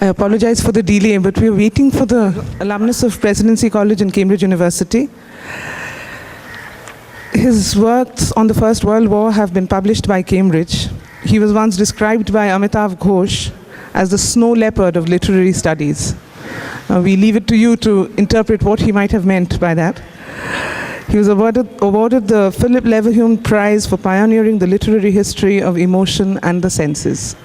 apologize for the delay, but we are waiting for the alumnus of Presidency College and Cambridge University. His works on the First World War have been published by Cambridge. He was once described by Amitav Ghosh as the snow leopard of literary studies. We leave it to you to interpret what he might have meant by that. He was awarded the Philip Leverhulme Prize for pioneering the literary history of emotion and the senses.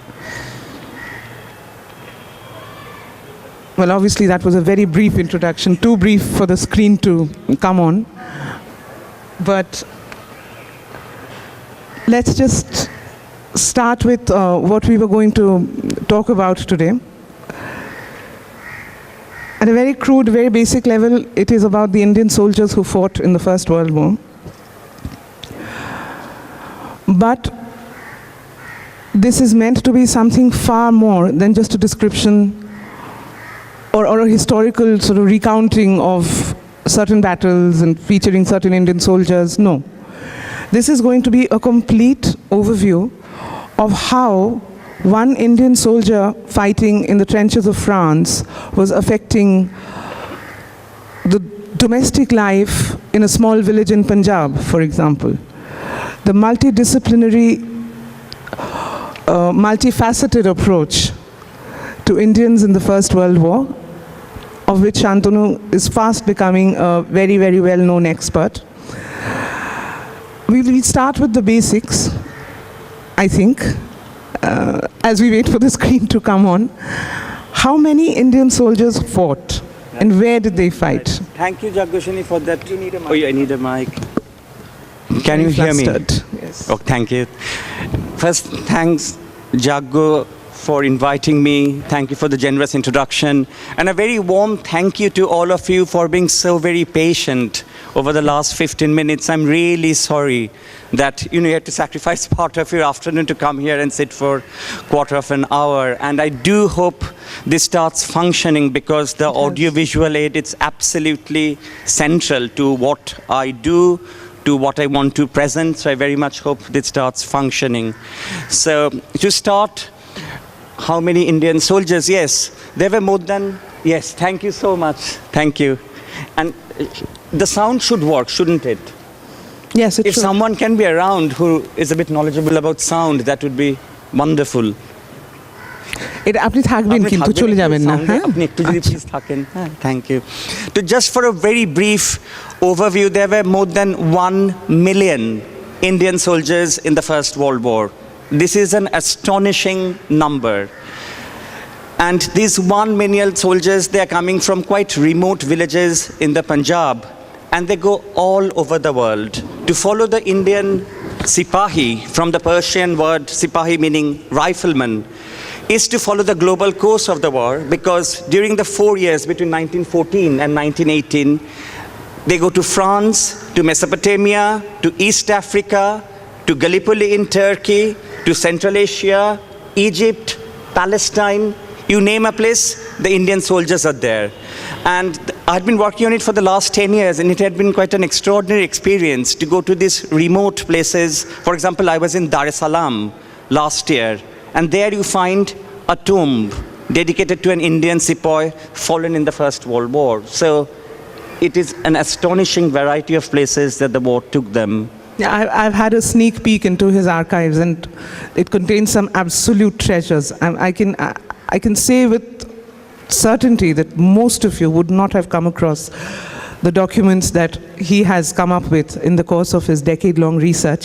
Well, obviously that was a very brief introduction, too brief for the screen to come on. But let's just start with what we were going to talk about today. At a very crude, very basic level, it is about the Indian soldiers who fought in the First World War. But this is meant to be something far more than just a description or a historical sort of recounting of certain battles and featuring certain Indian soldiers. No. This is going to be a complete overview of how one Indian soldier fighting in the trenches of France was affecting the domestic life in a small village in Punjab, for example. The multidisciplinary, multifaceted approach to Indians in the First World War, of which Santanu is fast becoming a very, very well-known expert. We will start with the basics, I think, as we wait for the screen to come on. How many Indian soldiers fought and where did they fight? Thank you, Yajnaseni, for that. You need a mic. Oh, yeah, I need a mic. Can you hear me? Yes. Oh, thank you. First, thanks, Jaggo, for inviting me. Thank you for the generous introduction. And a very warm thank you to all of you for being so very patient over the last 15 minutes. I'm really sorry that you had to sacrifice part of your afternoon to come here and sit for a quarter of an hour. And I do hope this starts functioning, because the audio-visual aid, it's absolutely central to what I do, to what I want to present. So I very much hope this starts functioning. So to start, how many Indian soldiers? Yes, there were more than, yes, thank you so much. Thank you. And the sound should work, shouldn't it? Yes, it should. If someone can be around who is a bit knowledgeable about sound, that would be wonderful. It আপনি থাকবেন কিন্তু চলে যাবেন না হ্যাঁ আপনি একটু যদি প্লিজ থাকেন thank you. To just for a very brief overview, there were more than 1 million Indian soldiers in the First World War. This is an astonishing number. And these 1 million soldiers, they are coming from quite remote villages in the Punjab, and they go all over the world to follow the Indian Sipahi, from the Persian word Sipahi meaning rifleman, is to follow the global course of the war, because during the 4 years between 1914 and 1918, they go to France, to Mesopotamia, to East Africa, to Gallipoli in Turkey, to Central Asia, Egypt, Palestine. You name a place, the Indian soldiers are there. And I've been working on it for the last 10 years, and it had been quite an extraordinary experience to go to these remote places. For example, I was in Dar es Salaam last year, and there you find a tomb dedicated to an Indian sepoy fallen in the First World War. So it is an astonishing variety of places that the war took them. Yeah, I've had a sneak peek into his archives, and it contains some absolute treasures. I can say with certainty that most of you would not have come across the documents that he has come up with in the course of his decade-long research.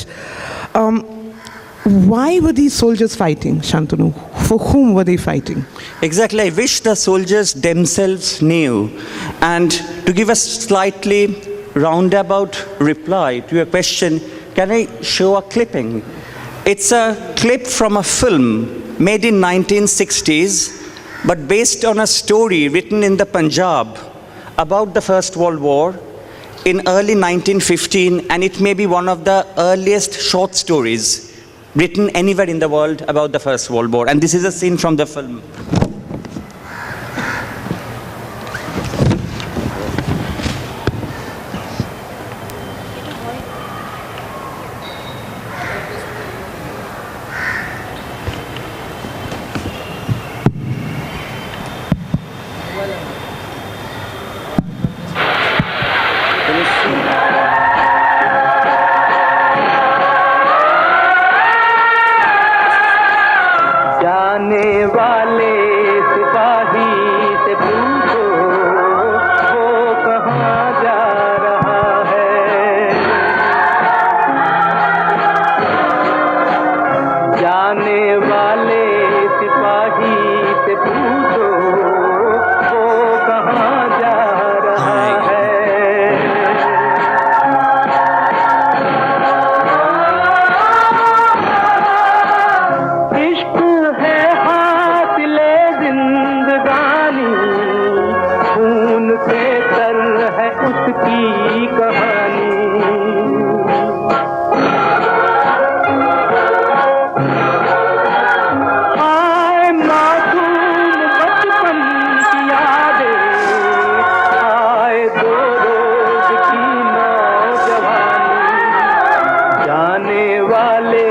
Why were these soldiers fighting, Santanu? For whom were they fighting? Exactly. I wish the soldiers themselves knew. And to give a slightly roundabout reply to your question, can I show a clipping? It's a clip from a film made in 1960s, but based on a story written in the Punjab about the First World War in early 1915, and it may be one of the earliest short stories written anywhere in the world about the First World War. And this is a scene from the film. जिंदगानी खून से तर है उसकी कहानी आए मासूम बचपन की यादें आए दो रोज की नौजवानी जाने वाले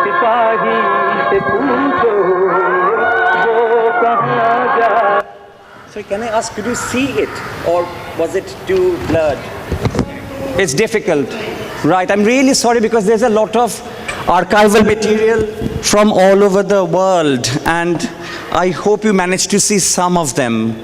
सिपाही से पूछो वो कहाँ जा So can I ask, could you see it or was it too blurred? It's difficult. Right, I'm really sorry because there's a lot of archival material from all over the world and I hope you managed to see some of them.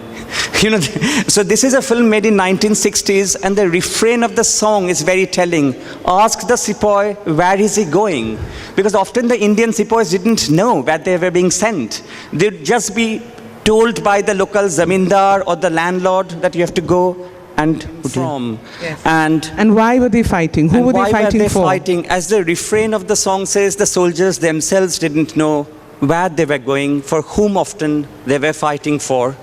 You know, so this is a film made in 1960s and the refrain of the song is very telling. Ask the sepoy, where is he going? Because often the Indian sepoys didn't know where they were being sent. They'd just be told by the local zamindar or the landlord that you have to go and from. Yes. And why were they fighting? Who were they fighting for? Fighting? As the refrain of the song says, the soldiers themselves didn't know where they were going, for whom often they were fighting for.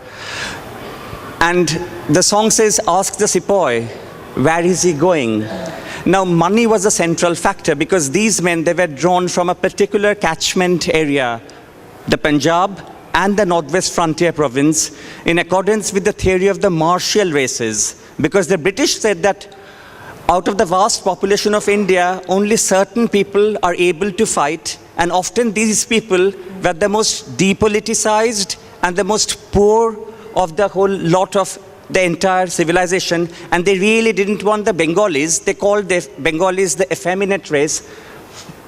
And the song says, ask the sepoy, where is he going? Now, money was a central factor because these men, they were drawn from a particular catchment area, the Punjab and the Northwest Frontier Province, in accordance with the theory of the martial races. Because the British said that out of the vast population of India, only certain people are able to fight, and often these people were the most depoliticized and the most poor of the whole lot of the entire civilization, and they really didn't want the Bengalis. They called the Bengalis the effeminate race,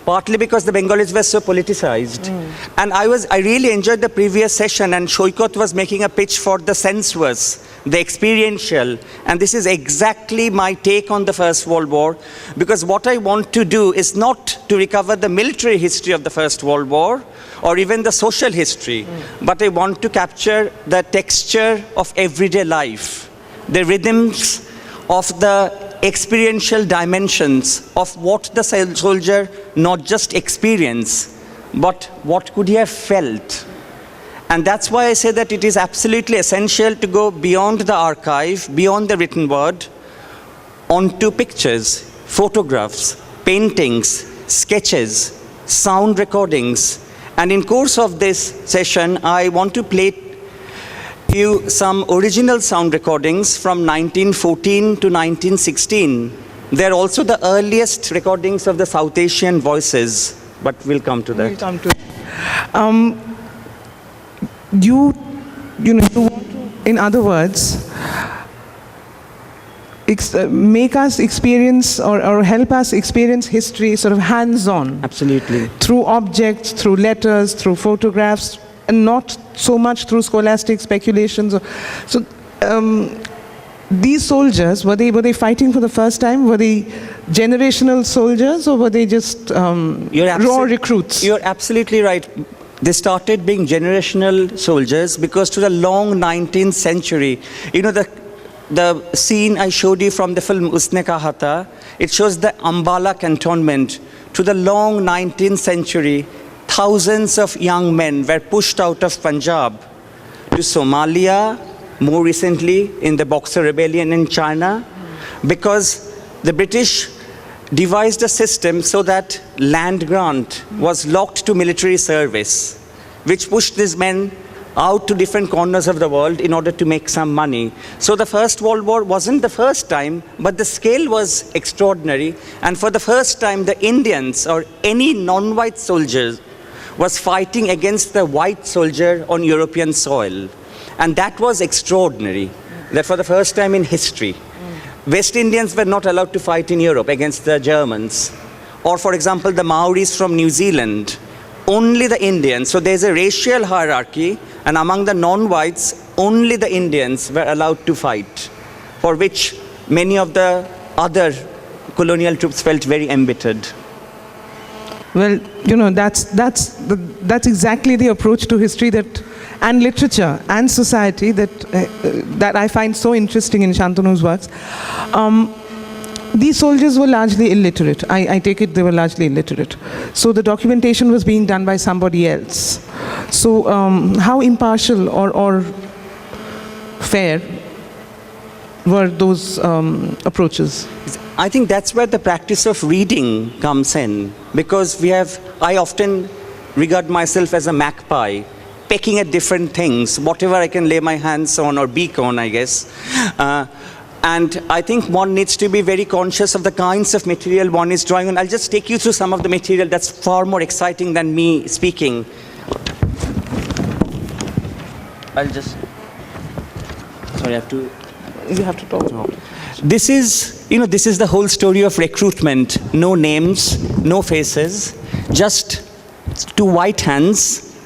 partly because the Bengalis were so politicized. And I really enjoyed the previous session, and Shoykot was making a pitch for the sensuous, the experiential, and this is exactly my take on the First World War, because what I want to do is not to recover the military history of the First World War, or even the social history, but I want to capture the texture of everyday life, the rhythms of the experiential dimensions of what the soldier not just experience, but what could he have felt. And that's why I say that it is absolutely essential to go beyond the archive, beyond the written word, onto pictures, photographs, paintings, sketches, sound recordings. And in course of this session, I want to play you some original sound recordings from 1914 to 1916. They're also the earliest recordings of the South Asian voices, but we'll come to that. We'll come to it. You want to, in other words, make us experience or help us experience history sort of hands-on. Absolutely. Through objects, through letters, through photographs, and not so much through scholastic speculations. So these soldiers, were they fighting for the first time? Were they generational soldiers, or were they just raw recruits? You're absolutely right. They started being generational soldiers because to the long 19th century, you know, the scene I showed you from the film Usne Kaha Tha, it shows the Ambala cantonment. To the long 19th century, thousands of young men were pushed out of Punjab to Somalia, more recently in the Boxer Rebellion in China, because the British devised a system so that land grant was locked to military service, which pushed these men out to different corners of the world in order to make some money. So the First World War wasn't the first time, but the scale was extraordinary. And for the first time, the Indians or any non-white soldiers was fighting against the white soldier on European soil. And that was extraordinary, that for the first time in history. West Indians were not allowed to fight in Europe against the Germans. Or for example, the Maoris from New Zealand. Only the Indians, so there's a racial hierarchy, and among the non-whites, only the Indians were allowed to fight, for which many of the other colonial troops felt very embittered. Well, you know, that's exactly the approach to history and literature and society that I find so interesting in Santanu's works. These soldiers were largely illiterate. I take it they were largely illiterate. So the documentation was being done by somebody else. So how impartial or fair were those approaches? I think that's where the practice of reading comes in, because I often regard myself as a magpie, pecking at different things, whatever I can lay my hands on or beak on, I guess. And I think one needs to be very conscious of the kinds of material one is drawing on. I'll just take you through some of the material that's far more exciting than me speaking. Sorry, You have to talk. This is the whole story of recruitment. No names, no faces, just two white hands,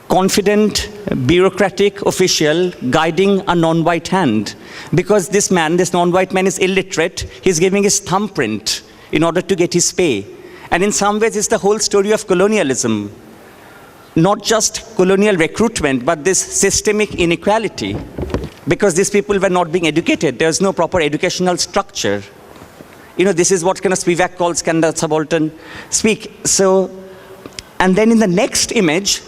confident, bureaucratic official guiding a non-white hand. Because this non-white man is illiterate, he's giving his thumbprint in order to get his pay. And in some ways, it's the whole story of colonialism. Not just colonial recruitment, but this systemic inequality. Because these people were not being educated. There was no proper educational structure. This is what kind of Spivak calls Canada Subaltern speak. So, and then in the next image,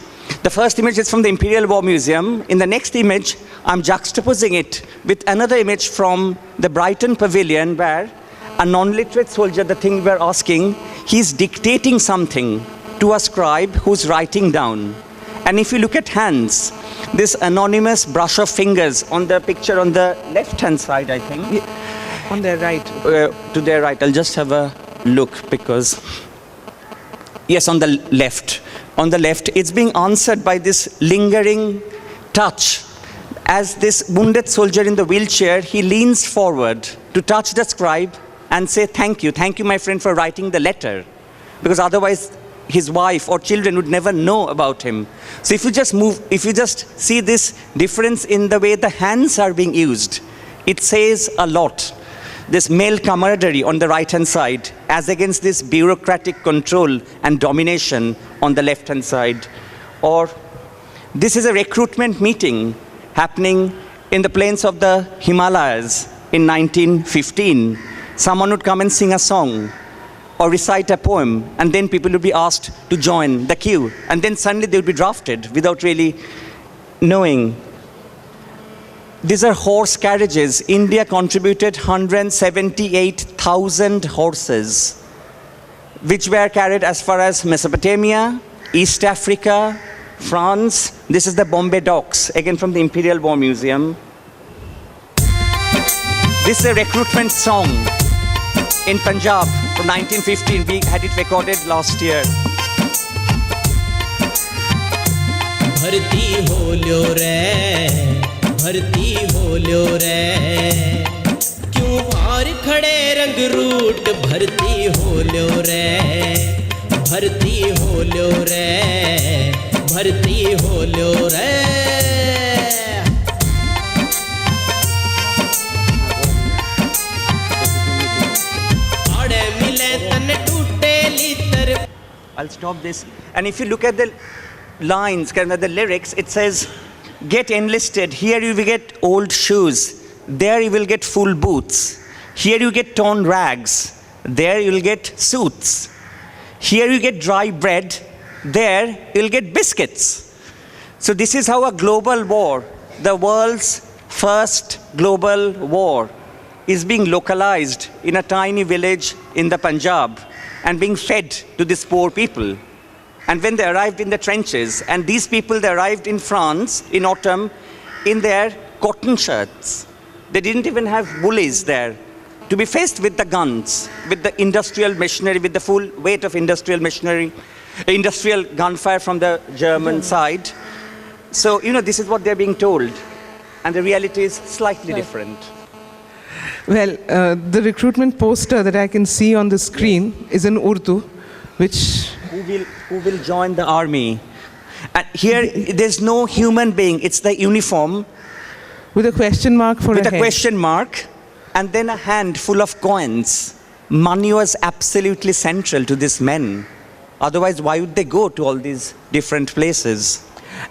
the first image is from the Imperial War Museum. In the next image, I'm juxtaposing it with another image from the Brighton Pavilion, where a non-literate soldier, the thing we're asking, he's dictating something to a scribe who's writing down. And if you look at hands, this anonymous brush of fingers on the picture on the left-hand side, I think. Yeah. On their right. To their right. I'll just have a look because... Yes, on the left. On the left, it's being answered by this lingering touch. As this wounded soldier in the wheelchair, he leans forward to touch the scribe and say, thank you, my friend, for writing the letter. Because otherwise, his wife or children would never know about him. So if you just see this difference in the way the hands are being used, it says a lot. This male camaraderie on the right-hand side, as against this bureaucratic control and domination on the left-hand side. Or this is a recruitment meeting happening in the plains of the Himalayas in 1915. Someone would come and sing a song or recite a poem, and then people would be asked to join the queue. And then suddenly they would be drafted without really knowing. These are horse carriages. India contributed 178,000 horses, which were carried as far as Mesopotamia, East Africa, France. This is the Bombay docks, again from the Imperial War Museum. This is a recruitment song in Punjab from 1915. We had it recorded last year. भर्ती हो ल्यो रे क्यों बाहर खड़े रंग root भर्ती हो ल्यो रे आड़े मिले तन टूटे लीतर. I'll stop this. And if you look at the lines, kind of the lyrics, it says, get enlisted. Here you will get old shoes. There you will get full boots. Here you get torn rags. There you will get suits. Here you get dry bread. There you will get biscuits. So this is how a global war, the world's first global war, is being localized in a tiny village in the Punjab and being fed to these poor people. And when they arrived in the trenches, and these people, they arrived in France in autumn in their cotton shirts. They didn't even have woolies there to be faced with the guns, with the industrial machinery, with the full weight of industrial machinery, industrial gunfire from the German side. So, this is what they're being told. And the reality is slightly different. Well, the recruitment poster that I can see on the screen is in Urdu, which... Who will join the army? And here, there's no human being. It's the uniform. With a question mark for a head. With a question mark, and then a hand full of coins. Money was absolutely central to these men. Otherwise, why would they go to all these different places?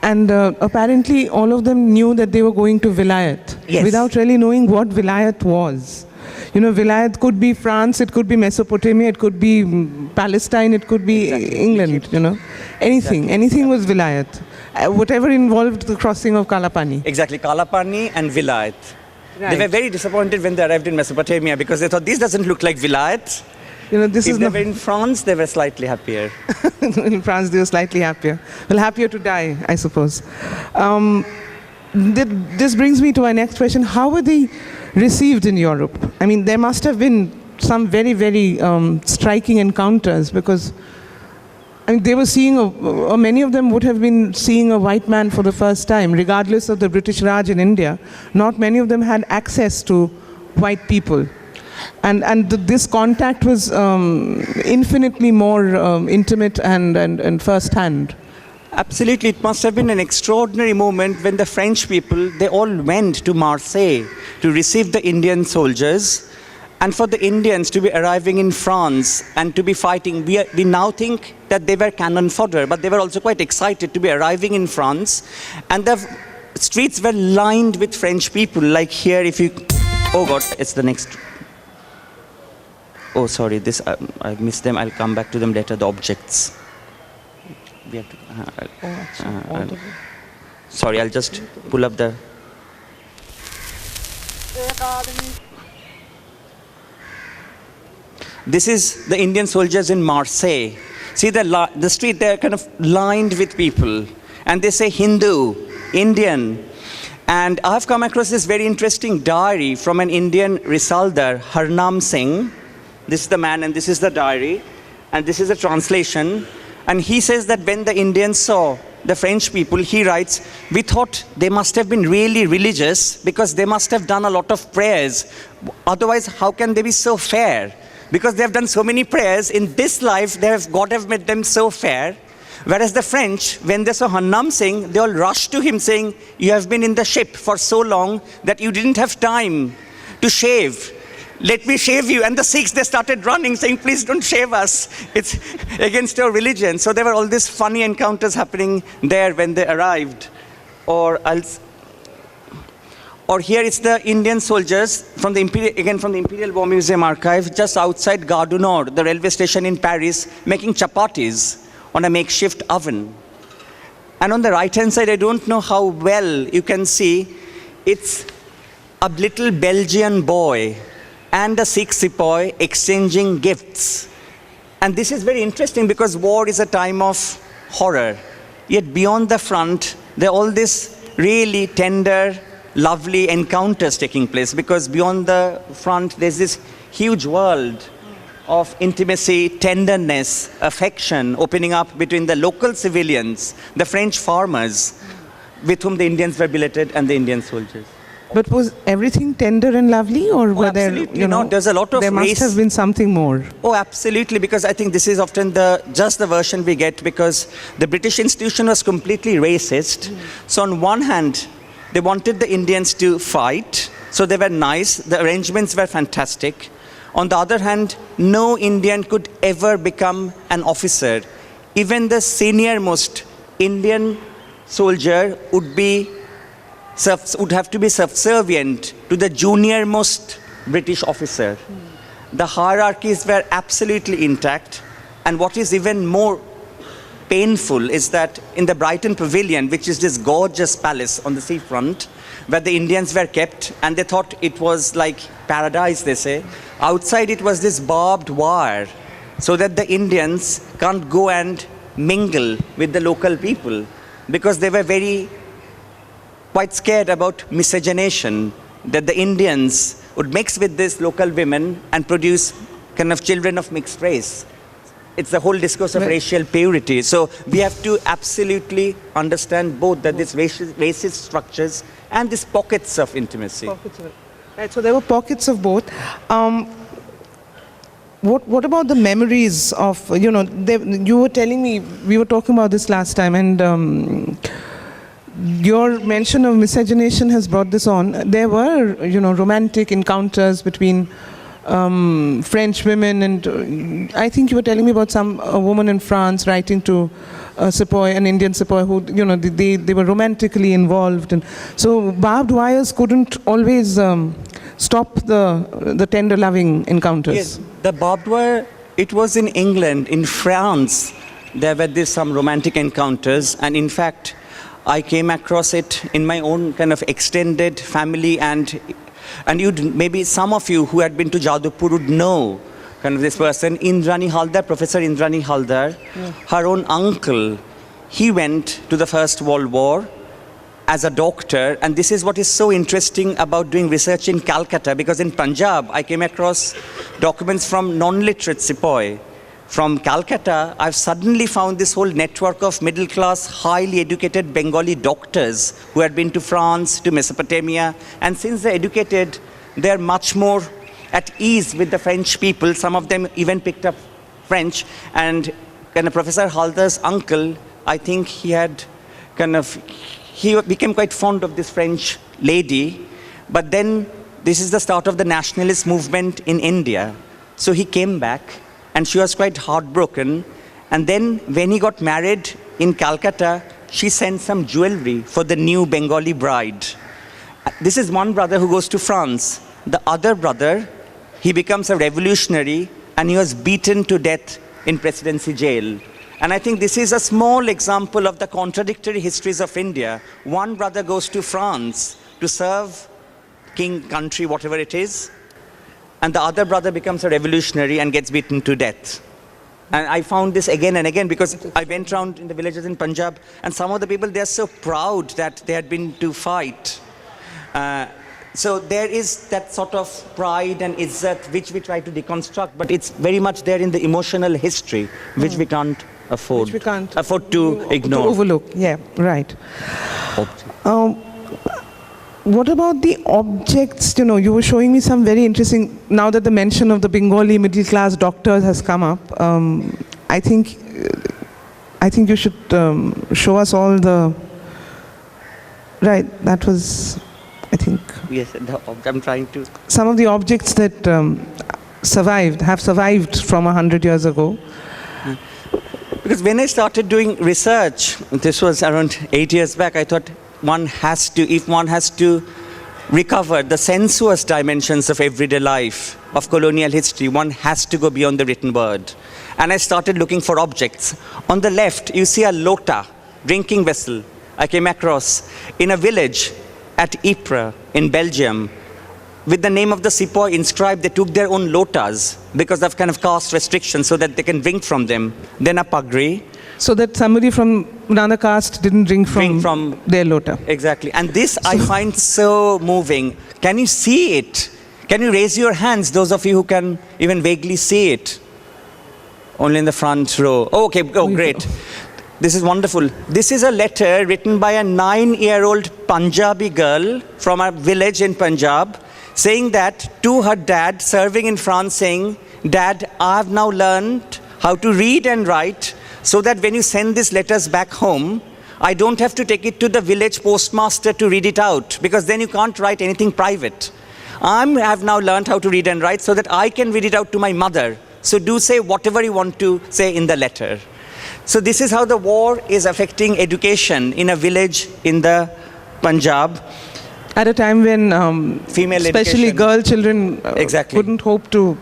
And apparently, all of them knew that they were going to Vilayat, Yes. without really knowing what Vilayat was. Vilayat could be France, it could be Mesopotamia, it could be Palestine, it could be England, Anything was Vilayat. whatever involved the crossing of Kalapani. Exactly, Kalapani and Vilayat. They were very disappointed when they arrived in Mesopotamia because they thought, this doesn't look like Vilayat. This If is they not, were in France, they were slightly happier. in France they were slightly happier. Well, happier to die, I suppose. This brings me to my next question. How were they received in Europe? I mean, there must have been some very, very striking encounters because they were seeing, or many of them would have been seeing a white man for the first time, regardless of the British Raj in India. Not many of them had access to white people. And this contact was infinitely more intimate and first-hand. Absolutely, it must have been an extraordinary moment when the French people, they all went to Marseille to receive the Indian soldiers, and for the Indians to be arriving in France and to be fighting. We now think that they were cannon fodder, but they were also quite excited to be arriving in France, and the streets were lined with French people. Like here, if you, oh God, it's the next. Oh, sorry, this I missed them. I'll come back to them later. The objects. We have to, sorry, I'll just pull up the. This is the Indian soldiers in Marseille. See the street, they're kind of lined with people. And they say Hindu, Indian. And I've come across this very interesting diary from an Indian Risaldar, Harnam Singh. This is the man and this is the diary. And this is a translation. And he says that when the Indians saw the French people, he writes, we thought they must have been really religious because they must have done a lot of prayers. Otherwise, how can they be so fair? Because they have done so many prayers in this life, God have made them so fair. Whereas the French, when they saw Harnam Singh, they all rushed to him saying, you have been in the ship for so long that you didn't have time to shave. Let me shave you. And the Sikhs, they started running, saying, please don't shave us. It's against your religion. So there were all these funny encounters happening there when they arrived. Or here it's the Indian soldiers from the Imperial War Museum archive, just outside Gare du Nord, the railway station in Paris, making chapatis on a makeshift oven. And on the right-hand side, I don't know how well you can see, it's a little Belgian boy and a Sikh sepoy exchanging gifts. And this is very interesting because war is a time of horror. Yet beyond the front, there are all these really tender, lovely encounters taking place, because beyond the front, there's this huge world of intimacy, tenderness, affection opening up between the local civilians, the French farmers, with whom the Indians were billeted, and the Indian soldiers. But was everything tender and lovely, or were there, there's a lot of there must have been something more? Oh, absolutely, because I think this is often just the version we get, because the British institution was completely racist. So on one hand, they wanted the Indians to fight, so they were nice, the arrangements were fantastic. On the other hand, no Indian could ever become an officer. Even the senior-most Indian soldier would have to be subservient to the junior-most British officer. The hierarchies were absolutely intact, and what is even more painful is that in the Brighton Pavilion, which is this gorgeous palace on the seafront, where the Indians were kept, and they thought it was like paradise, they say, outside it was this barbed wire, so that the Indians can't go and mingle with the local people, because they were quite scared about miscegenation, that the Indians would mix with these local women and produce kind of children of mixed race. It's the whole discourse of racial purity. So we have to absolutely understand both that these racist structures and these pockets of intimacy. Right, so there were pockets of both. What about the memories of, you were telling me, we were talking about this last time, and your mention of miscegenation has brought this on. There were, romantic encounters between French women, and I think you were telling me about a woman in France writing to a sepoy, an Indian sepoy, who, they were romantically involved. And so barbed wires couldn't always stop the tender, loving encounters. Yes, the barbed wire, it was in England. In France, there were some romantic encounters, and in fact, I came across it in my own kind of extended family, and maybe some of you who had been to Jadavpur would know kind of this person, Indrani Haldar, Professor Indrani Haldar. Her own uncle, he went to the First World War as a doctor, and this is what is so interesting about doing research in Calcutta, because in Punjab I came across documents from non-literate sepoy. From Calcutta, I've suddenly found this whole network of middle-class, highly educated Bengali doctors who had been to France, to Mesopotamia, and since they're educated, they're much more at ease with the French people. Some of them even picked up French, and kind of Professor Haldar's uncle, I think he became quite fond of this French lady, but then this is the start of the nationalist movement in India. So he came back, and she was quite heartbroken. And then when he got married in Calcutta, she sent some jewelry for the new Bengali bride. This is one brother who goes to France. The other brother, he becomes a revolutionary, and he was beaten to death in presidency jail. And I think this is a small example of the contradictory histories of India. One brother goes to France to serve king, country, whatever it is, and the other brother becomes a revolutionary and gets beaten to death. And I found this again and again, because I went around in the villages in Punjab, and some of the people, they're so proud that they had been to fight. So there is that sort of pride and izzat which we try to deconstruct, but it's very much there in the emotional history, which we can't afford, to ignore. To overlook, yeah, right. What about the objects? You were showing me some very interesting, now that the mention of the Bengali middle class doctors has come up, I think you should show us all the, right, that was, I think. Yes, I'm trying to. Some of the objects that have survived from 100 years ago. Because when I started doing research, this was around 8 years back, I thought if one has to recover the sensuous dimensions of everyday life, of colonial history, one has to go beyond the written word. And I started looking for objects. On the left, you see a lota, drinking vessel, I came across in a village at Ypres in Belgium, with the name of the sepoy inscribed. They took their own lotas because of kind of caste restrictions so that they can drink from them. Then a pagri. So that somebody from another caste didn't drink from their lota. Exactly. And this I find so moving. Can you see it? Can you raise your hands, those of you who can even vaguely see it? Only in the front row. Oh, okay, great. This is wonderful. This is a letter written by a 9-year-old Punjabi girl from a village in Punjab, saying that to her dad, serving in France, saying, "Dad, I have now learned how to read and write, so that when you send these letters back home, I don't have to take it to the village postmaster to read it out, because then you can't write anything private. I have now learned how to read and write so that I can read it out to my mother. So do say whatever you want to say in the letter." So this is how the war is affecting education in a village in the Punjab. At a time when female especially education, girl children couldn't hope to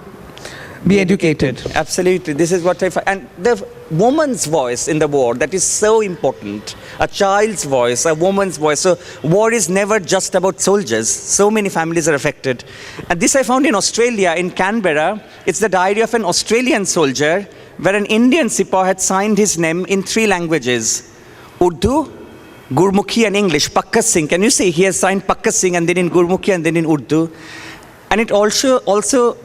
be educated. Absolutely. This is what I find. And the woman's voice in the war, that is so important. A child's voice, a woman's voice. So war is never just about soldiers. So many families are affected. And this I found in Australia, in Canberra. It's the diary of an Australian soldier, where an Indian sepoy had signed his name in 3 languages: Urdu, Gurmukhi and English. Pakka Singh. Can you see? He has signed Pakka Singh, and then in Gurmukhi, and then in Urdu. And it also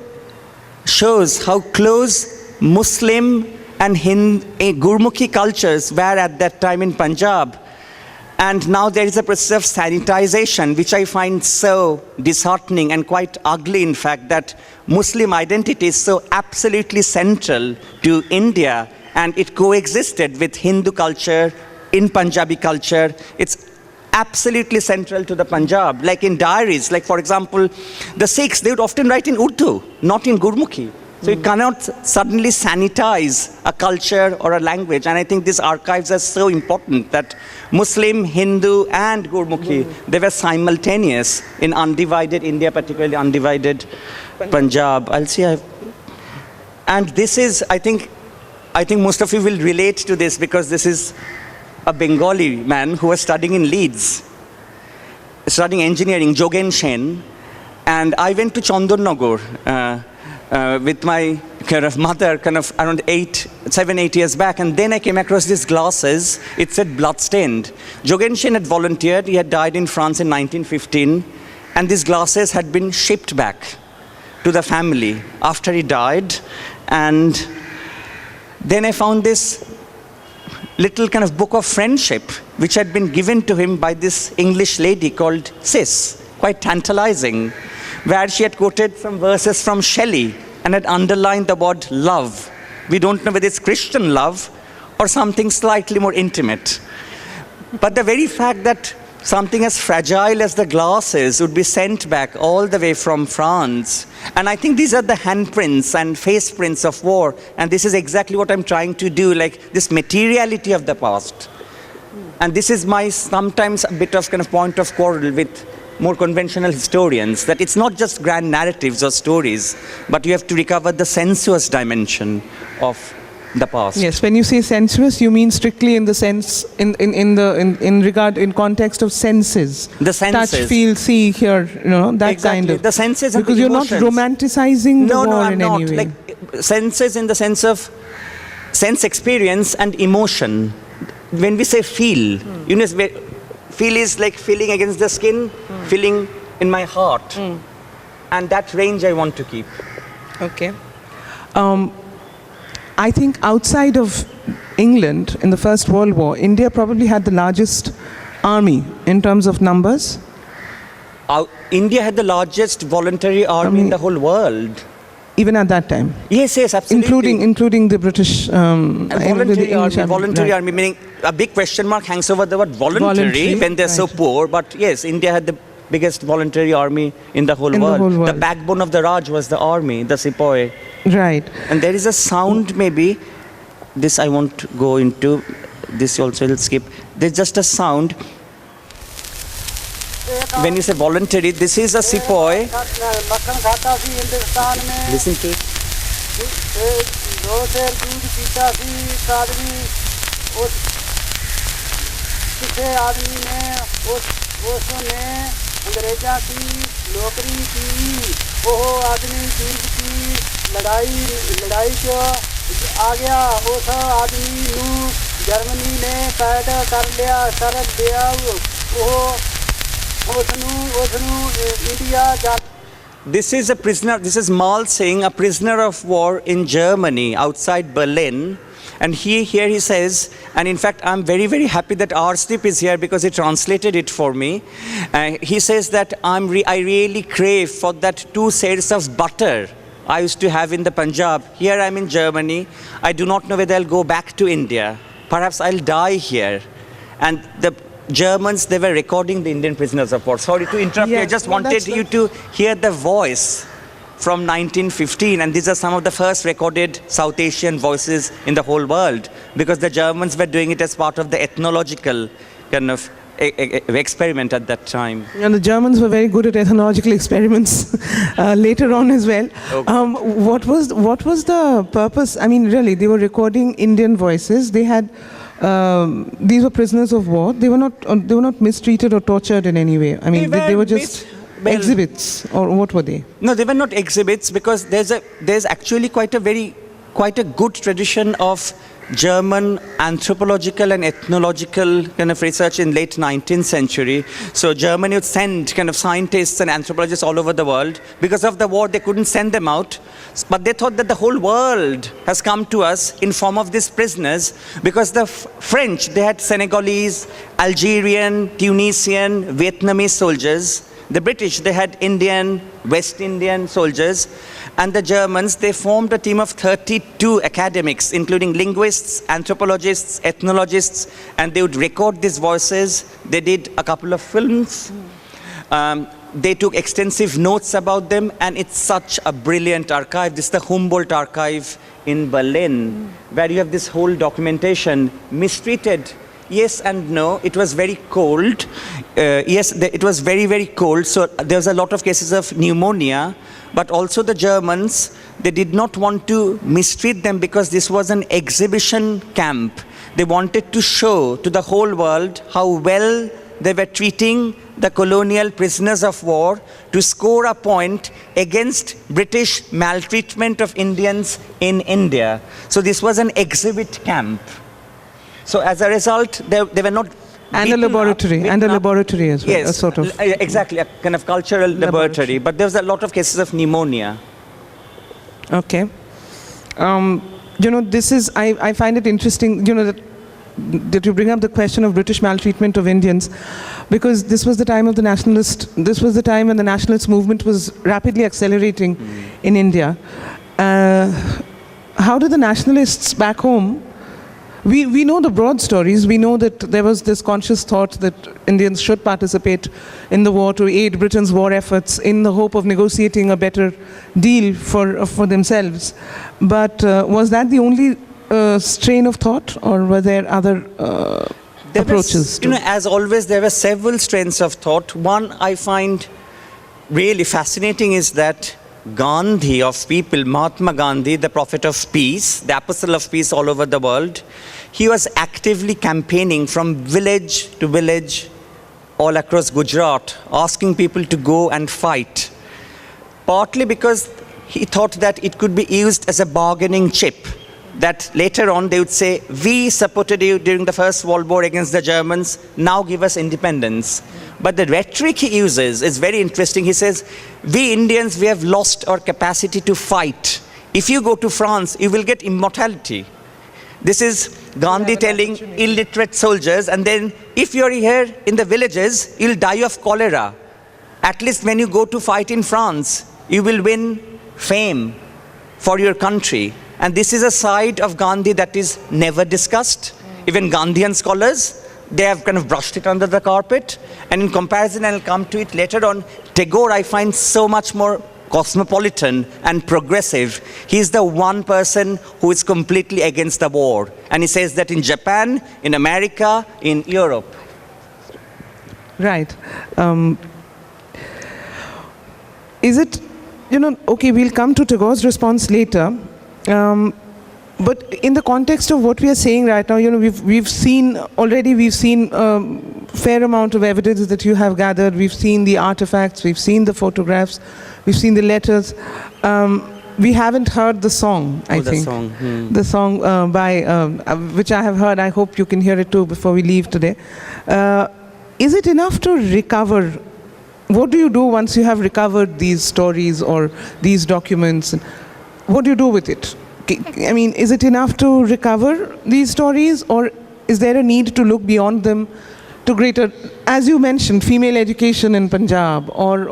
shows how close Muslim and Gurmukhi cultures were at that time in Punjab. And now there is a process of sanitization, which I find so disheartening and quite ugly, in fact, that Muslim identity is so absolutely central to India, and it coexisted with Hindu culture, in Punjabi culture. It's absolutely central to the Punjab. Like in diaries, like for example, the Sikhs, they would often write in Urdu, not in Gurmukhi. So you cannot suddenly sanitize a culture or a language. And I think these archives are so important, that Muslim, Hindu, and Gurmukhi, they were simultaneous in undivided India, particularly undivided Punjab. And this is, I think most of you will relate to this, because this is a Bengali man who was studying in Leeds, studying engineering, Yajnaseni, and I went to Chandanagar with my kind of mother around 7, 8 years back, and then I came across these glasses. It said bloodstained. Yajnaseni had volunteered. He had died in France in 1915, and these glasses had been shipped back to the family after he died. And then I found this little kind of book of friendship which had been given to him by this English lady called Sis, quite tantalizing, where she had quoted some verses from Shelley and had underlined the word love. We don't know whether it's Christian love or something slightly more intimate. But the very fact that something as fragile as the glasses would be sent back all the way from France. And I think these are the handprints and face prints of war. And this is exactly what I'm trying to do, like this materiality of the past. And this is my sometimes a bit of kind of point of quarrel with more conventional historians, that it's not just grand narratives or stories, but you have to recover the sensuous dimension of the past. Yes, when you say sensuous, you mean strictly in the sense, in context of senses. The senses. Touch, feel, see, hear, that Exactly. kind of. The senses and because the you're not emotions. romanticizing the No, war I'm in not. any way. Like senses in the sense of sense experience and emotion. When we say feel, feel is like feeling against the skin, feeling in my heart. And that range I want to keep. Okay. I think outside of England in the First World War, India probably had the largest army in terms of numbers. India had the largest voluntary army in the whole world. Even at that time. Yes, absolutely. Including the British voluntary army, meaning a big question mark hangs over the word voluntary when they're so poor. But yes, India had the biggest voluntary army in the whole world. The backbone of the Raj was the army, the sepoy. Right. And there is a sound, maybe. This I won't go into. This also will skip. There's just a sound. When you say voluntary, this is a sepoy. Listen to it. लड़ाई जो आ गया उस आदमी नू Germany ने पैदा कर लिया सरक दिया उसनू इंडिया जा This is a prisoner, this is Mal Singh, a prisoner of war in Germany outside Berlin. And here he says, and in fact, I'm very, very happy that Arshdeep is here because he translated it for me. He says that I really crave for that 2 sairs of butter I used to have in the Punjab. Here I'm in Germany. I do not know whether I'll go back to India. Perhaps I'll die here. And the Germans, they were recording the Indian prisoners of war. Sorry to interrupt you. I just wanted you to hear the voice from 1915. And these are some of the first recorded South Asian voices in the whole world. Because the Germans were doing it as part of the ethnological kind of experiment at that time. And the Germans were very good at ethnological experiments later on as well. Okay. What was the purpose? I mean, really, they were recording Indian voices. They had these were prisoners of war. They were not mistreated or tortured in any way. I mean, they were just exhibits, or what were they? No, they were not exhibits because there's actually quite a good tradition of German anthropological and ethnological kind of research in late 19th century. So Germany would send kind of scientists and anthropologists all over the world. Because of the war, they couldn't send them out. But they thought that the whole world has come to us in form of these prisoners because the French, they had Senegalese, Algerian, Tunisian, Vietnamese soldiers. The British, they had Indian, West Indian soldiers. And the Germans, they formed a team of 32 academics, including linguists, anthropologists, ethnologists, and they would record these voices. They did a couple of films. They took extensive notes about them, and it's such a brilliant archive. This is the Humboldt archive in Berlin, where you have this whole documentation, mistreated. Yes and no. It was very cold. It was very, very cold. So there was a lot of cases of pneumonia. But also the Germans, they did not want to mistreat them because this was an exhibition camp. They wanted to show to the whole world how well they were treating the colonial prisoners of war to score a point against British maltreatment of Indians in India. So this was an exhibit camp. So as a result, they were not And a laboratory, as well, yes, a sort of. Exactly, a kind of cultural laboratory. But there's a lot of cases of pneumonia. Okay. This is, I find it interesting, that you bring up the question of British maltreatment of Indians, because this was the time when the nationalist movement was rapidly accelerating in India. How did the nationalists back home, we know the broad stories, we know that there was this conscious thought that Indians should participate in the war to aid Britain's war efforts in the hope of negotiating a better deal for themselves. But was that the only strain of thought, or were there other approaches? As always, there were several strains of thought. One I find really fascinating is that Gandhi of people, Mahatma Gandhi, the prophet of peace, the apostle of peace all over the world, he was actively campaigning from village to village all across Gujarat, asking people to go and fight. Partly because he thought that it could be used as a bargaining chip, that later on they would say, we supported you during the First World War against the Germans, now give us independence. But the rhetoric he uses is very interesting. He says, we Indians, we have lost our capacity to fight. If you go to France, you will get immortality. This is Gandhi telling illiterate soldiers, and then if you're here in the villages, you'll die of cholera. At least when you go to fight in France, you will win fame for your country. And this is a side of Gandhi that is never discussed. Even Gandhian scholars, they have kind of brushed it under the carpet. And in comparison, and I'll come to it later on, Tagore I find so much more cosmopolitan and progressive. He's the one person who is completely against the war. And he says that in Japan, in America, in Europe. Right. Is it, okay, we'll come to Tagore's response later. But in the context of what we are saying right now, we've seen fair amount of evidence that you have gathered. We've seen the artifacts, we've seen the photographs, we've seen the letters. We haven't heard the song, I think. The song by, which I have heard. I hope you can hear it too before we leave today. Is it enough to recover? What do you do once you have recovered these stories or these documents? What do you do with it? I mean, is it enough to recover these stories, or is there a need to look beyond them to greater, as you mentioned, female education in Punjab or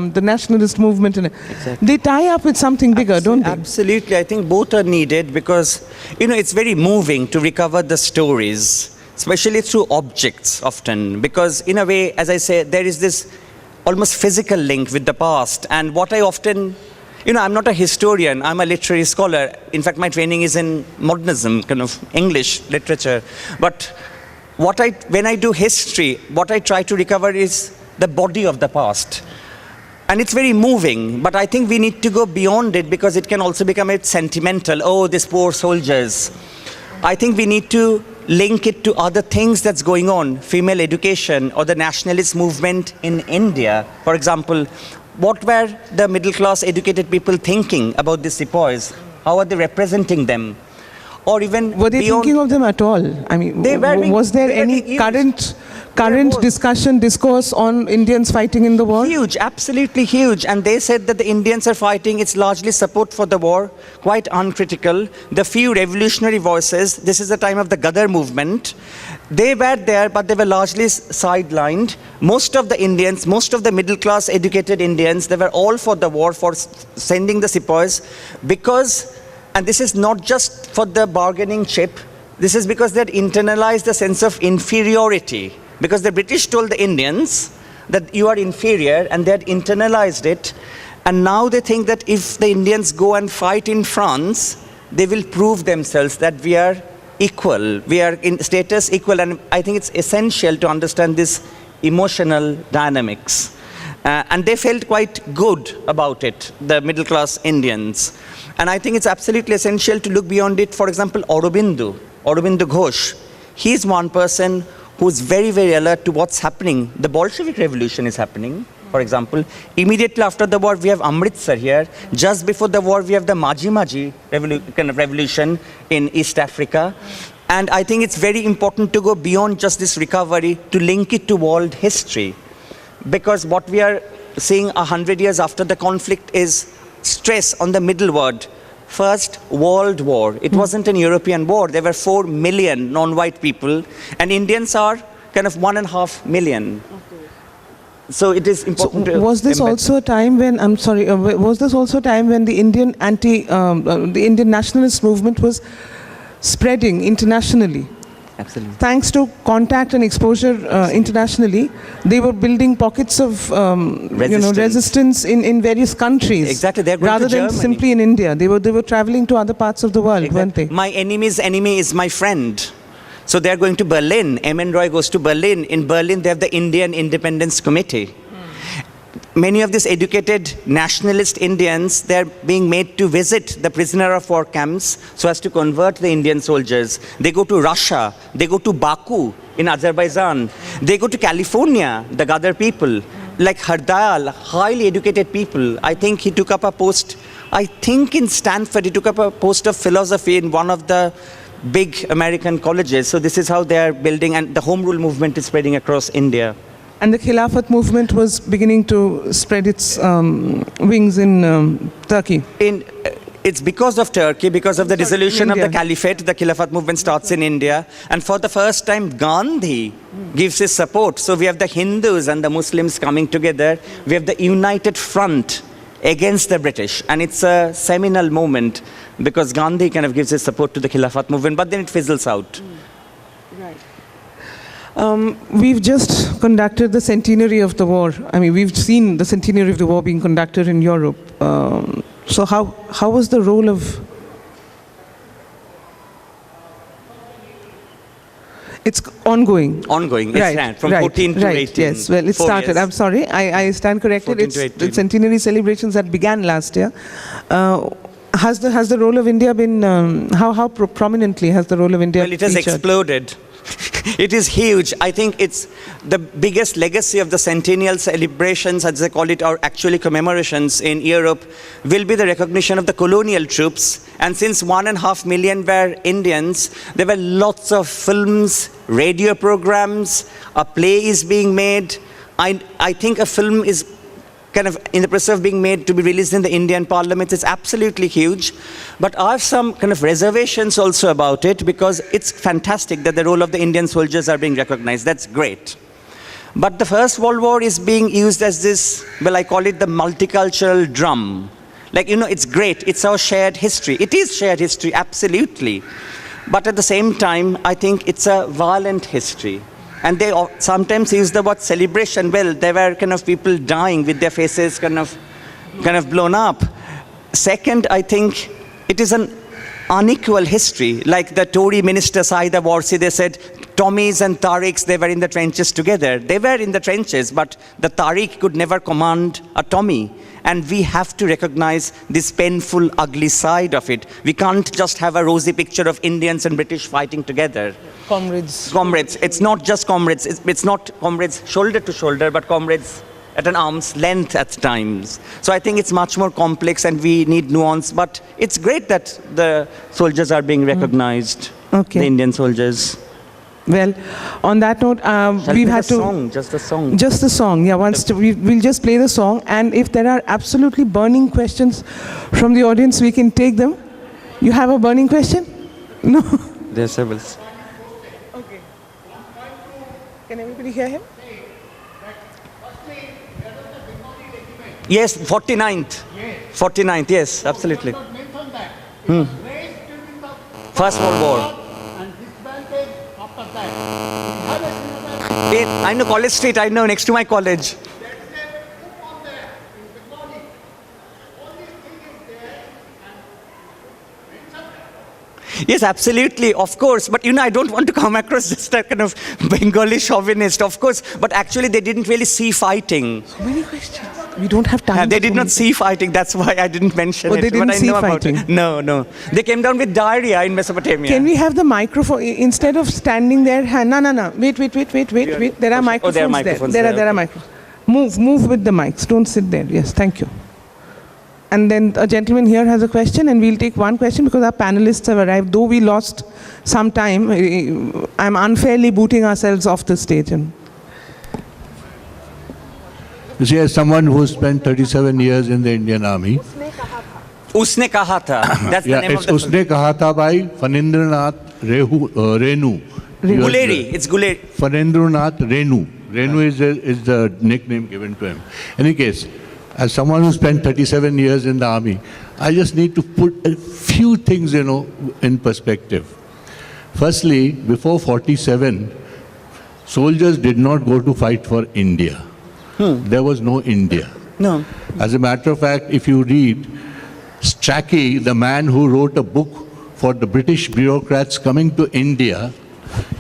the nationalist movement? Exactly. They tie up with something bigger, don't they? Absolutely. I think both are needed because, it's very moving to recover the stories, especially through objects often, because in a way, as I say, there is this almost physical link with the past. And what I often... I'm not a historian, I'm a literary scholar. In fact, my training is in modernism, kind of English literature. But when I do history, what I try to recover is the body of the past. And it's very moving, but I think we need to go beyond it because it can also become a bit sentimental. Oh, these poor soldiers. I think we need to link it to other things that's going on, female education or the nationalist movement in India. For example, what were the middle-class educated people thinking about the sepoys? How are they representing them? Or even were they thinking of them at all? I mean, was there any current discourse on Indians fighting in the war? Huge, absolutely huge. And they said that the Indians are fighting, it's largely support for the war, quite uncritical. The few revolutionary voices, this is the time of the Gadar movement, they were there, but they were largely sidelined. Most of the Indians, most of the middle-class educated Indians, they were all for the war, for sending the sepoys, because, and this is not just for the bargaining chip, this is because they had internalized a sense of inferiority. Because the British told the Indians that you are inferior, and they had internalized it. And now they think that if the Indians go and fight in France, they will prove themselves that we are equal, we are in status equal. And I think it's essential to understand this emotional dynamics. And they felt quite good about it, the middle-class Indians. And I think it's absolutely essential to look beyond it. For example, Aurobindo Ghosh, he is one person who's very, very alert to what's happening. The Bolshevik Revolution is happening, for example. Immediately after the war, we have Amritsar here. Just before the war, we have the Maji kind of revolution in East Africa. And I think it's very important to go beyond just this recovery to link it to world history. Because what we are seeing 100 years after the conflict is stress on the middle word. First World War. It wasn't an European war. There were 4 million non-white people, and Indians are kind of 1.5 million. So it is important to was this embed. also a time when, I'm sorry, was this also a time when the Indian the Indian nationalist movement was spreading internationally? Absolutely. Thanks to contact and exposure internationally, they were building pockets of resistance in various countries. Exactly, they're going rather to than Germany. simply in India. They were traveling to other parts of the world, weren't they? My enemy's enemy is my friend. So they're going to Berlin. M.N. Roy goes to Berlin. In Berlin, they have the Indian Independence Committee. Many of these educated nationalist Indians, they're being made to visit the prisoner of war camps so as to convert the Indian soldiers. They go to Russia. They go to Baku in Azerbaijan. They go to California, the Gadar people, like Hardayal, highly educated people. I think he took up a post, in Stanford, he took up a post of philosophy in one of the big American colleges. So this is how they are building, and the Home Rule movement is spreading across India. And the Khilafat movement was beginning to spread its wings in Turkey. It's because of Turkey, because of the dissolution of the India. Caliphate, the Khilafat movement starts in India. And for the first time, Gandhi gives his support. So we have the Hindus and the Muslims coming together. We have the united front against the British. And it's a seminal moment because Gandhi kind of gives his support to the Khilafat movement, but then it fizzles out. We've just conducted the centenary of the war. I mean, we've seen the centenary of the war being conducted in Europe. So how was the role of... It's ongoing. Ongoing, it's from 14 to 18. Yes, well, it 4 started. years. I'm sorry, I stand corrected. 14 It's to 18. the centenary celebrations that began last year. Has the role of India been, how prominently has the role of India Well, it has featured? exploded. It is huge. I think it's the biggest legacy of the centennial celebrations, as they call it, or actually commemorations in Europe, will be the recognition of the colonial troops. And since 1.5 million were Indians, there were lots of films, radio programs, a play is being made. I think a film is kind of in the process of being made to be released in the Indian Parliament. It's absolutely huge. But I have some kind of reservations also about it, because it's fantastic that the role of the Indian soldiers are being recognized. That's great. But the First World War is being used as this, well, I call it the multicultural drum. Like, it's great. It's our shared history. It is shared history, absolutely. But at the same time, I think it's a violent history. And they sometimes use the word celebration. Well, there were kind of people dying with their faces kind of blown up. Second, I think it is an unequal history. Like the Tory minister Sahib, they said, Tommies and Tariqs, they were in the trenches together. They were in the trenches, but the Tariq could never command a Tommy. And we have to recognize this painful, ugly side of it. We can't just have a rosy picture of Indians and British fighting together. Comrades. Comrades. It's not just comrades. It's not comrades shoulder to shoulder, but comrades at an arm's length at times. So I think it's much more complex and we need nuance. But it's great that the soldiers are being recognized, Okay. the Indian soldiers. Well, on that note, we've had to... Just a song. Just the song, yeah. We'll just play the song, and if there are absolutely burning questions from the audience, we can take them. You have a burning question? No? There are several. Okay. Can everybody hear him? Yes, 49th. 49th, yes, absolutely. First World War. I know College Street, I know, next to my college. Yes, absolutely, of course. But I don't want to come across just a kind of Bengali chauvinist, of course. But actually, they didn't really see fighting. So many questions. We don't have time. They for did so not many see fighting. That's why I didn't mention it. they didn't but I see know about fighting. it. No. They came down with diarrhea in Mesopotamia. Can we have the microphone instead of standing there? No. Wait. There are microphones there are microphones there. there, There are okay. microphones. Move with the mics. Don't sit there. Yes, thank you. And then a gentleman here has a question, and we'll take one question because our panelists have arrived. Though we lost some time, I'm unfairly booting ourselves off the stage. And You see, as someone who spent 37 years in the Indian Army, Usne kaha tha. That's the name it's of the Usne Kaha Tha by Fanindranath Renu. Guleri. It's Guleri. Fanindranath Renu. Renu is the nickname given to him. In any case, as someone who spent 37 years in the army, I just need to put a few things, in perspective. Firstly, before 47, soldiers did not go to fight for India. There was no India. No. As a matter of fact, if you read Strachey, the man who wrote a book for the British bureaucrats coming to India,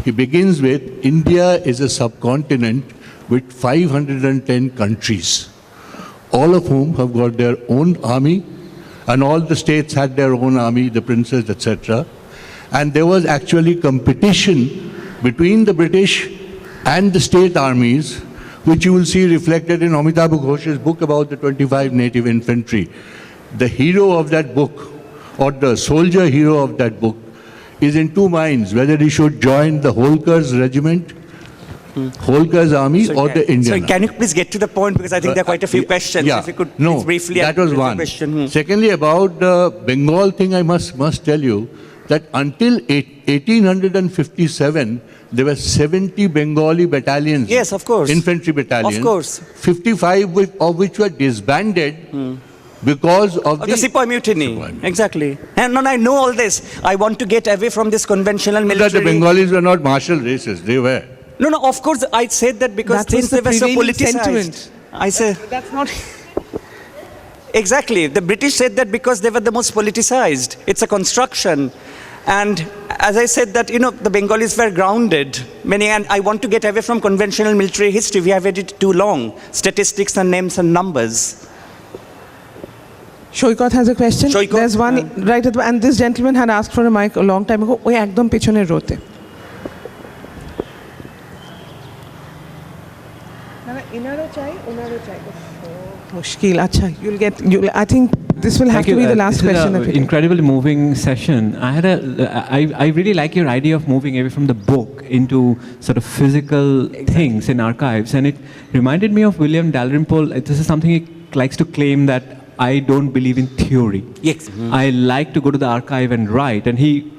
he begins with, India is a subcontinent with 510 countries, all of whom have got their own army, and all the states had their own army, the princes, etc. And there was actually competition between the British and the state armies, which you will see reflected in Amitabh Ghosh's book about the 25 native infantry. The hero of that book, or the soldier hero of that book, is in two minds, whether he should join the Holkar's regiment, Holkar's army, or the Indian Sorry, army. can you please get to the point, because I think there are quite a few questions. Yeah. If you could No, please briefly that was address the one. question. Secondly, about the Bengal thing, I must tell you that until 1857, there were 70 Bengali battalions. Yes, of course. Infantry battalions. Of course. 55 of which were disbanded because of The Sepoy Mutiny. Exactly. And I know all this. I want to get away from this conventional That military. the Bengalis were not martial races, they were. No, of course, I said that because That was since they the were so prevailing politicized. sentiment. I say, that's not. exactly. The British said that because they were the most politicized. It's a construction. And as I said that, the Bengalis were grounded. And I want to get away from conventional military history. We have had it too long. Statistics and names and numbers. Shoykot has a question. Shoykot, There's one right at the, and this gentleman had asked for a mic a long time ago. Oye, ekdom pichone rote. Mushkil. Acha, I think this will have to be the last question. This is an incredibly moving session. I really like your idea of moving away from the book into sort of physical things in archives. And it reminded me of William Dalrymple. This is something he likes to claim, that I don't believe in theory. Yes. I like to go to the archive and write. And he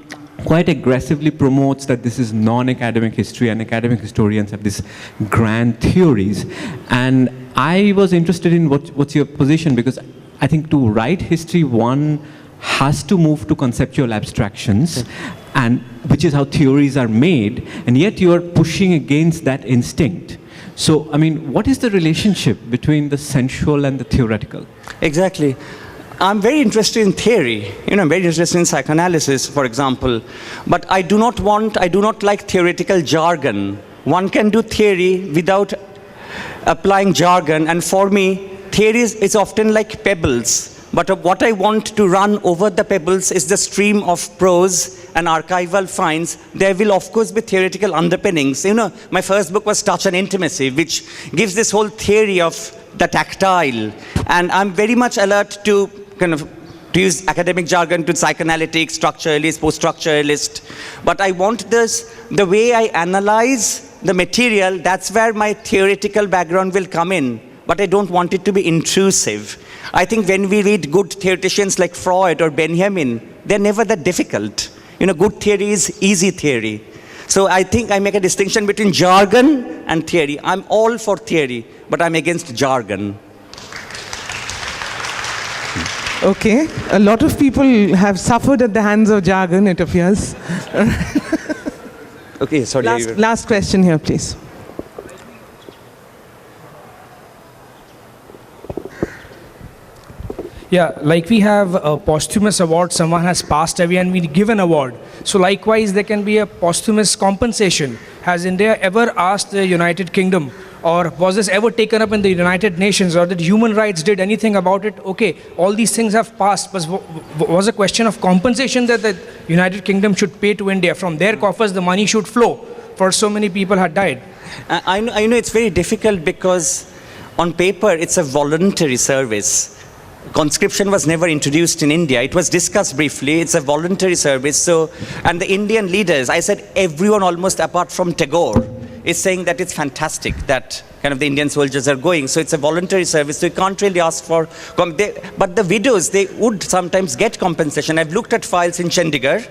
quite aggressively promotes that this is non-academic history, and academic historians have these grand theories. And I was interested in what's your position, because I think to write history, one has to move to conceptual abstractions, and which is how theories are made, and yet you are pushing against that instinct. So, what is the relationship between the sensual and the theoretical? Exactly. I'm very interested in theory. I'm very interested in psychoanalysis, for example. But I do not like theoretical jargon. One can do theory without applying jargon. And for me, theory is often like pebbles. But what I want to run over the pebbles is the stream of prose and archival finds. There will, of course, be theoretical underpinnings. My first book was Touch and Intimacy, which gives this whole theory of the tactile. And I'm very much alert to to use academic jargon, to psychoanalytic, structuralist, post-structuralist. But I want the way I analyze the material, that's where my theoretical background will come in. But I don't want it to be intrusive. I think when we read good theoreticians like Freud or Benjamin, they're never that difficult. Good theory is easy theory. So I think I make a distinction between jargon and theory. I'm all for theory, but I'm against jargon. Okay, a lot of people have suffered at the hands of jargon, it appears. Okay, sorry. Last question here, please. Yeah, like we have a posthumous award, someone has passed away and we give an award. So likewise, there can be a posthumous compensation. Has India ever asked the United Kingdom, or was this ever taken up in the United Nations, or that human rights did anything about it? Okay, all these things have passed, but was a question of compensation that the United Kingdom should pay to India. From their coffers, the money should flow, for so many people had died. I know it's very difficult because on paper it's a voluntary service. Conscription was never introduced in India. It was discussed briefly. It's a voluntary service. So, and the Indian leaders, I said everyone almost apart from Tagore, is saying that it's fantastic that kind of the Indian soldiers are going. So it's a voluntary service. So you can't really ask for, but the widows, they would sometimes get compensation. I've looked at files in Chandigarh.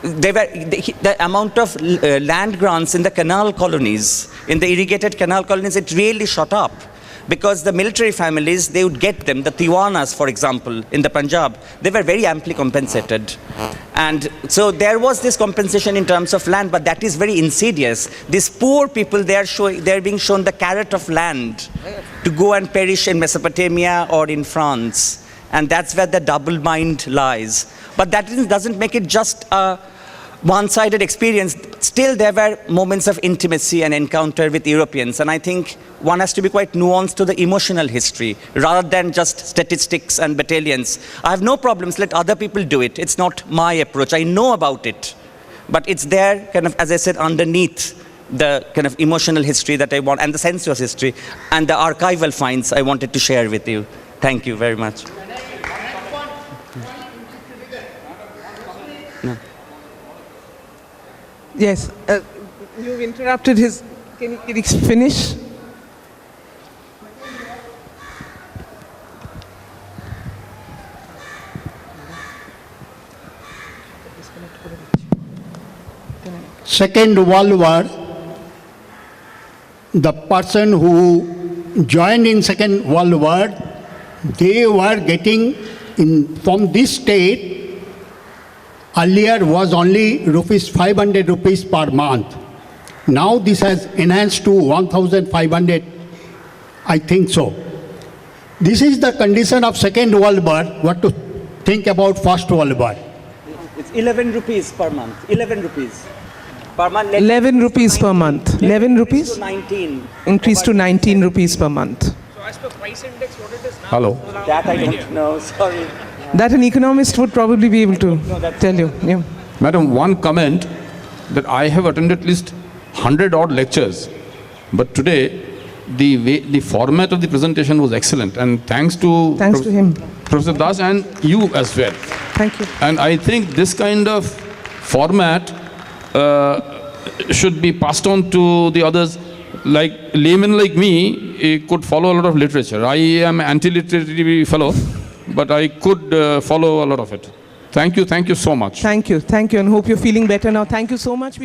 The amount of land grants in the canal colonies, in the irrigated canal colonies, it really shot up. Because the military families, they would get them, the Tiwanas, for example, in the Punjab, they were very amply compensated. And so there was this compensation in terms of land, but that is very insidious. These poor people, they're being shown the carrot of land to go and perish in Mesopotamia or in France. And that's where the double mind lies. But that doesn't make it just a one-sided experience. Still, there were moments of intimacy and encounter with Europeans, and I think one has to be quite nuanced to the emotional history, rather than just statistics and battalions. I have no problems, let other people do it. It's not my approach. I know about it, but it's there, kind of, as I said, underneath the kind of emotional history that I want, and the sensuous history, and the archival finds I wanted to share with you. Thank you very much. No. Yes, you've interrupted his. Can he finish? Second World War, the person who joined in Second World War, they were getting from this state. Earlier was only ₹500 per month. Now this has enhanced to 1,500, I think so. This is the condition of Second World War. What to think about First World War? It's 11 rupees per month. 11 rupees per month. 11 rupees per month. 11 rupees? To 19. Increased to 19 rupees per month. So as per price index, what it is now? Hello. That I don't know, sorry. That an economist would probably be able to tell you. Yeah. Madam, one comment that I have attended at least 100 odd lectures, but today the format of the presentation was excellent, and thanks to him, Professor Das, and you as well. Thank you. And I think this kind of format should be passed on to the others. Like layman like me could follow a lot of literature. I am anti-literary fellow, but I could follow a lot of it. Thank you so much. Thank you, and hope you're feeling better now. Thank you so much.